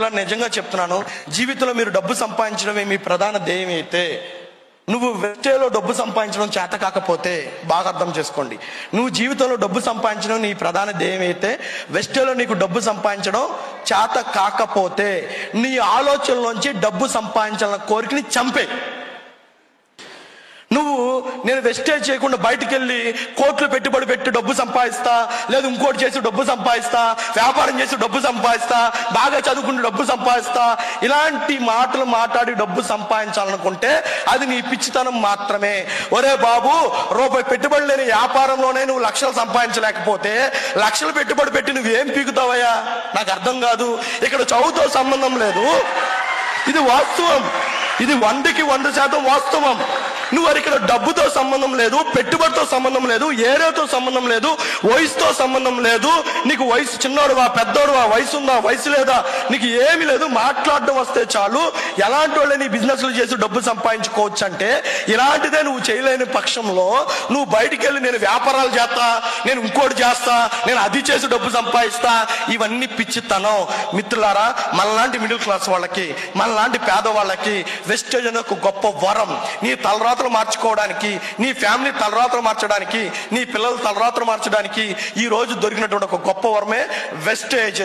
నిజంగా చెప్తున్నాను, జీవితంలో మీరు డబ్బు సంపాదించడమే మీ ప్రధాన ధ్యేయం అయితే, నువ్వు వెస్టేలో డబ్బు సంపాదించడం చేత కాకపోతే బాగా అర్థం చేసుకోండి. నువ్వు జీవితంలో డబ్బు సంపాదించడం నీ ప్రధాన ధ్యేయం అయితే, వెస్టేలో నీకు డబ్బు సంపాదించడం చేత కాకపోతే నీ ఆలోచనలోంచి డబ్బు సంపాదించాలన్న కోరికని చంపే. నువ్వు నేను వెస్టేజ్ చేయకుండా బయటికి వెళ్ళి కోట్లు పెట్టుబడి పెట్టి డబ్బు సంపాదిస్తా, లేదు ఇంకోటి చేసి డబ్బు సంపాదిస్తా, వ్యాపారం చేసి డబ్బు సంపాదిస్తా, బాగా చదువుకుంటూ డబ్బు సంపాదిస్తా, ఇలాంటి మాటలు మాట్లాడి డబ్బు సంపాదించాలనుకుంటే అది నీ పిచ్చితనం మాత్రమే. ఒరే బాబు, రూపాయి పెట్టుబడి లేని వ్యాపారంలోనే నువ్వు లక్షలు సంపాదించలేకపోతే లక్షలు పెట్టుబడి పెట్టి నువ్వేం పీకుతావయ్యా? నాకు అర్థం కాదు. ఇక్కడ చదువుతో సంబంధం లేదు, ఇది వాస్తవం, ఇది 100% వాస్తవం. నువ్వు ఇక్కడ డబ్బుతో సంబంధం లేదు, పెట్టుబడితో సంబంధం లేదు, ఏరియాతో సంబంధం లేదు, వయసుతో సంబంధం లేదు. నీకు వయసు చిన్నోడువా పెద్దోడువా, వయసు ఉందా వయసు లేదా, నీకు ఏమి లేదు. మాట్లాడడం వస్తే చాలు, ఎలాంటి వాళ్ళే నీ బిజినెస్లు చేసి డబ్బు సంపాదించుకోవచ్చు. అంటే ఇలాంటిదే నువ్వు చేయలేని పక్షంలో నువ్వు బయటికి వెళ్ళి నేను వ్యాపారాలు చేస్తా, నేను ఇంకోటి చేస్తా, నేను అది చేసి డబ్బు సంపాదిస్తా, ఇవన్నీ పిచ్చితనం. మిత్రులారా, మనలాంటి మిడిల్ క్లాస్ వాళ్ళకి, మనలాంటి పేదవాళ్ళకి వెస్టేజ్ అనే ఒక గొప్ప వరం. నీ తలరాతలు మార్చుకోవడానికి, నీ ఫ్యామిలీ తలరాతలు మార్చడానికి, నీ పిల్లల తలరాతలు మార్చడానికి ఈ రోజు దొరికినటువంటి ఒక గొప్ప వరమే వెస్టేజ్.